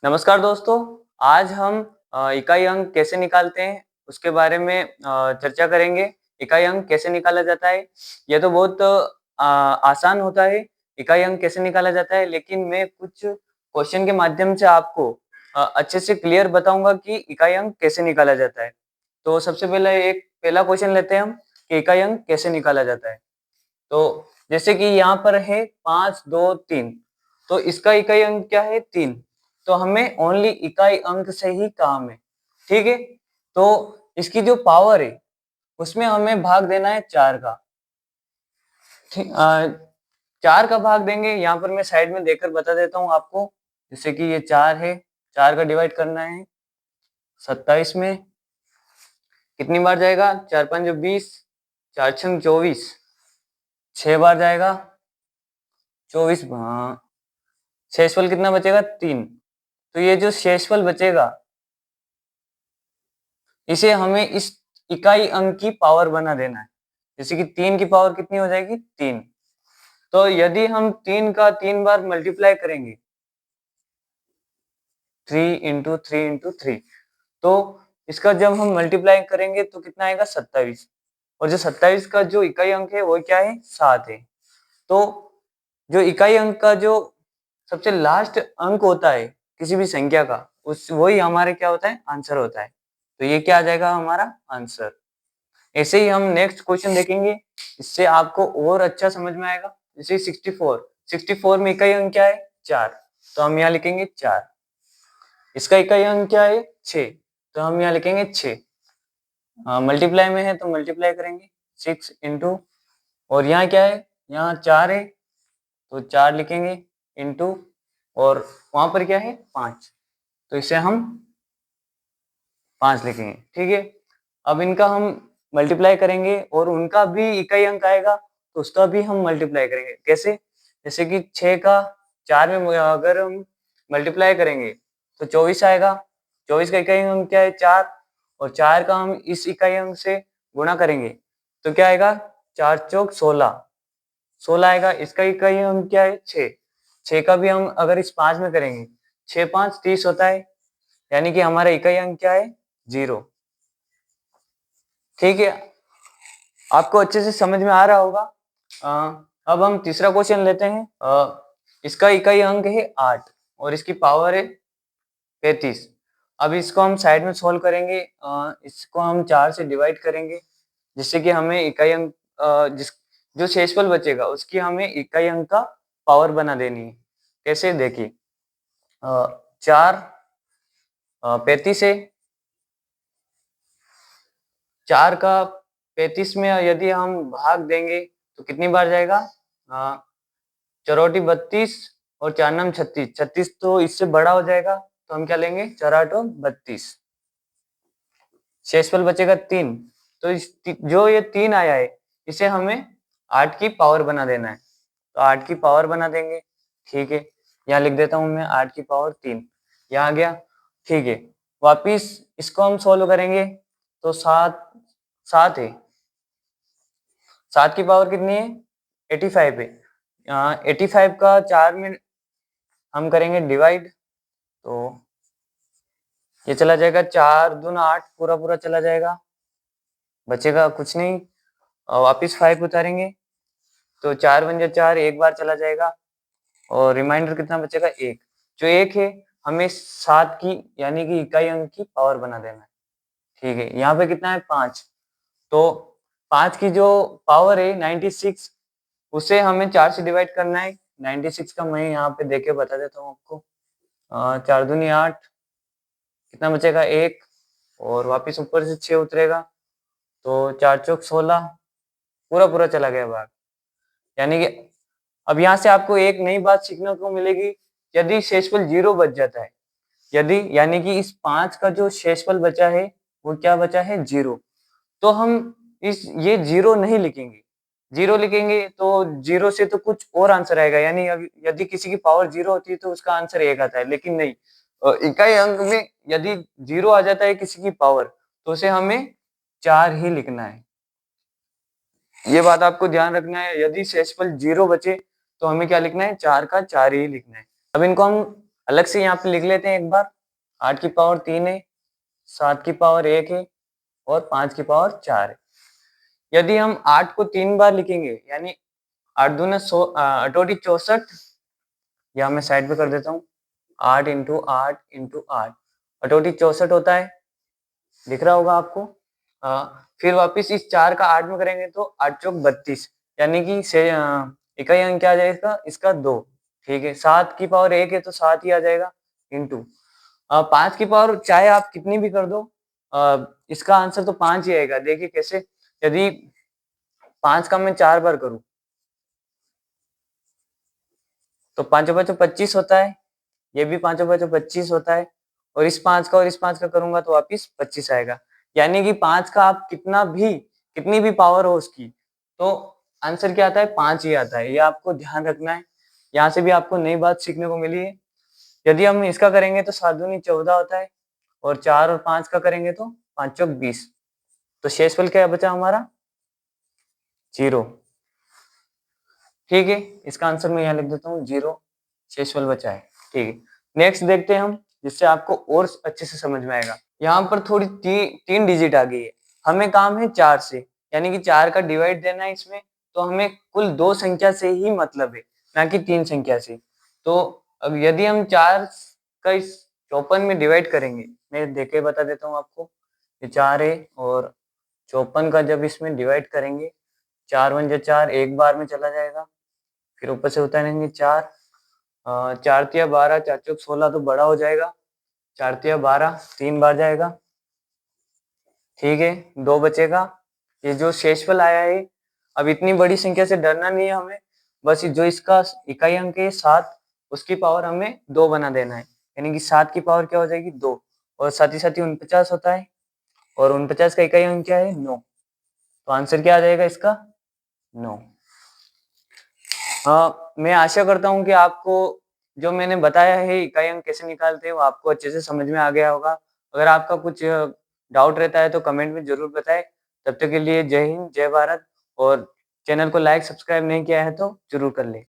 नमस्कार दोस्तों, आज हम इकाई अंक कैसे निकालते हैं उसके बारे में चर्चा करेंगे। इकाई अंक कैसे निकाला जाता है? यह तो बहुत आसान होता है, इकाई अंक कैसे निकाला जाता है, लेकिन मैं कुछ क्वेश्चन के माध्यम से आपको अच्छे से क्लियर बताऊंगा कि इकाई अंक कैसे निकाला जाता है। तो सबसे पहले एक पहला क्वेश्चन लेते हैं हम कि इकाई अंक कैसे निकाला जाता है। तो जैसे कि यहाँ पर है 5, 2, 3, तो इसका इकाई अंक क्या है? 3। तो हमें ओनली इकाई अंक से ही काम है, ठीक है? तो इसकी जो पावर है उसमें हमें भाग देना है 4 का। 4 का भाग देंगे, यहाँ पर मैं साइड में देकर बता देता हूँ आपको। जैसे कि ये 4 है, 4 का डिवाइड करना है 27 में। कितनी बार जाएगा? 4 5 20, 4 6 24, 6 बार जाएगा 24। हाँ, शेषफल कितना बचेगा? 3। तो ये जो शेषफल बचेगा इसे हमें इस इकाई अंक की पावर बना देना है। जैसे कि 3 की पावर कितनी हो जाएगी? 3। तो यदि हम 3 का 3 बार मल्टीप्लाई करेंगे, 3 इंटू 3 इंटू 3, तो इसका जब हम मल्टीप्लाई करेंगे तो कितना आएगा? 27। और जो 27 का जो इकाई अंक है वो क्या है? 7 है। तो जो इकाई अंक का जो सबसे लास्ट अंक होता है किसी भी संख्या का, उस वही हमारे क्या होता है? आंसर होता है। तो ये क्या आ जाएगा? हमारा आंसर। ऐसे ही हम नेक्स्ट क्वेश्चन देखेंगे, इससे आपको और अच्छा समझ में आएगा। जैसे 64, 64 में इकाई अंक क्या है? 4, तो हम यहाँ लिखेंगे 4। इसका इकाई अंक क्या है? 6, तो हम यहाँ लिखेंगे 6। मल्टीप्लाई में है तो मल्टीप्लाई करेंगे 6 इंटू, और यहाँ क्या है? यहाँ 4 है तो 4 लिखेंगे इंटू, और वहां पर क्या है? 5, तो इसे हम 5 लिखेंगे, ठीक है। अब इनका हम मल्टीप्लाई करेंगे और उनका भी इकाई अंक आएगा तो उसका भी हम मल्टीप्लाई करेंगे। कैसे? जैसे कि 6 का 4 में अगर हम मल्टीप्लाई करेंगे तो 24 आएगा। 24 का इकाई अंक क्या है? 4, और 4 का हम इस इकाई अंक से गुणा करेंगे तो क्या आएगा? 4 चौक 16, 16 आएगा। इसका इकाई अंक क्या है? 6, 6 का भी हम अगर इस 5 में करेंगे, 6 5 30 होता है, यानी कि हमारा इकाई अंक क्या है? 0, ठीक है। आपको अच्छे से समझ में आ रहा होगा। अब हम तीसरा क्वेश्चन लेते हैं। इसका इकाई अंक है 8 और इसकी पावर है 35। अब इसको हम साइड में सोल्व करेंगे। इसको हम 4 से डिवाइड करेंगे, जिससे कि हमें इकाई अंक जिस जो शेषफल बचेगा उसकी हमें इकाई अंक का पावर बना देनी है। कैसे? देखिए, 4 35 है। 4 का 35 में यदि हम भाग देंगे तो कितनी बार जाएगा? चौरोटी 32 और 4 नम 36, 36 तो इससे बड़ा हो जाएगा, तो हम क्या लेंगे? 4 आठों 32। शेषफल बचेगा 3। तो जो ये 3 आया है इसे हमें 8 की पावर बना देना है, तो 8 की पावर बना देंगे, ठीक है। यहाँ लिख देता हूँ मैं 8 की पावर 3, यहाँ आ गया, ठीक है। वापिस इसको हम सोल्व करेंगे तो 7 7 है। 7 की पावर कितनी है? 85 है। 85 का 4 में हम करेंगे डिवाइड, तो ये चला जाएगा 4 दूना 8, पूरा पूरा चला जाएगा, बचेगा कुछ नहीं। वापिस 5 उतारेंगे तो 4 बन जा 4, एक बार चला जाएगा, और रिमाइंडर कितना बचेगा? 1। जो 1 है हमें 7 की यानी कि इकाई अंक की पावर बना देना है, ठीक है। यहाँ पे कितना है? 5। तो 5 की जो पावर है 96, उसे हमें 4 से डिवाइड करना है। 96 का मैं यहाँ पे देके बता देता हूँ आपको। 4 दूनी 8, कितना बचेगा? 1, और वापिस ऊपर से 6 उतरेगा तो 4 चौक 16, पूरा पूरा चला गया भाग। यानी कि अब यहाँ से आपको एक नई बात सीखने को मिलेगी। यदि शेषफल 0 बच जाता है, यदि यानी कि इस 5 का जो शेषफल बचा है वो क्या बचा है? 0, तो हम इस ये 0 नहीं लिखेंगे। 0 लिखेंगे तो 0 से तो कुछ और आंसर आएगा, यानी यदि किसी की पावर 0 होती है तो उसका आंसर 1 आता है, लेकिन नहीं, इकाई अंक में यदि 0 आ जाता है किसी की पावर तो उसे हमें 4 ही लिखना है। ये बात आपको ध्यान रखना है। यदि शेषफल 0 बचे तो हमें क्या लिखना है? 4 का 4 ही लिखना है। अब इनको हम अलग से यहाँ पे लिख लेते हैं एक बार। 8 की पावर 3 है, 7 की पावर 1 है और 5 की पावर 4 है। यदि हम 8 को 3 बार लिखेंगे यानी 8 दूना 64, या मैं साइड पे कर देता हूँ। 8 इंटू 8 इंटू 8 अटोटी 64 होता है, दिख रहा होगा आपको। फिर वापस इस 4 का 8 में करेंगे तो 8 चौक 32, यानी कि इकाई अंक क्या आ जाएगा इसका 2। ठीक है, 7 की पावर 1 है तो 7 ही आ जाएगा इंटू 5 की पावर चाहे आप कितनी भी कर दो, इसका आंसर तो 5 ही आएगा। देखिए कैसे, यदि 5 का मैं 4 बार करूं तो 5 5 25 होता है, ये भी 5 5 25 होता है, और इस 5 का और इस 5 का करूंगा तो वापिस 25 आएगा। यानी कि 5 का आप कितनी भी पावर हो उसकी, तो आंसर क्या आता है 5 ही आता है। ये आपको ध्यान रखना है। यहाँ से भी आपको नई बात सीखने को मिली है। यदि हम इसका करेंगे तो 7 दूनी 14 होता है, और 4 और 5 का करेंगे तो 5 चौक 20। तो शेषफल क्या बचा हमारा 0। ठीक है, इसका आंसर मैं यहाँ लिख देता हूँ 0, शेषफल बचा है। ठीक है, नेक्स्ट देखते हैं हम, जिससे आपको और अच्छे से समझ में आएगा। यहाँ पर थोड़ी 3 डिजिट आ गई है, हमें काम है 4 से, यानी कि 4 का डिवाइड देना है इसमें, तो हमें कुल 2 संख्या से ही मतलब है, ना कि 3 संख्या से। तो अब यदि हम 4 का इस 54 में डिवाइड करेंगे, मैं देख के बता देता हूँ आपको। ये 4 है और 54 का जब इसमें डिवाइड करेंगे, 4 1 जा 4, एक बार में चला जाएगा, फिर ऊपर से उतारेंगे 4, 4 तिया 12, 4 चौक 16 तो बड़ा हो जाएगा, 4 तिया 12 3 बार जाएगा। ठीक है, 2 बचेगा। ये जो शेषफल आया है, अब इतनी बड़ी संख्या से डरना नहीं है हमें, बस जो इसका इकाई अंक है 7, उसकी पावर हमें 2 बना देना है, यानी कि 7 की पावर क्या हो जाएगी 2, और साथ ही 49 होता है, और 49 का इकाई अंक क्या है 9। तो आंसर क्या आ जाएगा इसका 9। हाँ, मैं आशा करता हूँ कि आपको जो मैंने बताया है इकाई अंक कैसे निकालते हैं वो आपको अच्छे से समझ में आ गया होगा। अगर आपका कुछ डाउट रहता है तो कमेंट में जरूर बताएं। तब तक के लिए जय हिंद, जय भारत, और चैनल को लाइक सब्सक्राइब नहीं किया है तो जरूर कर लें।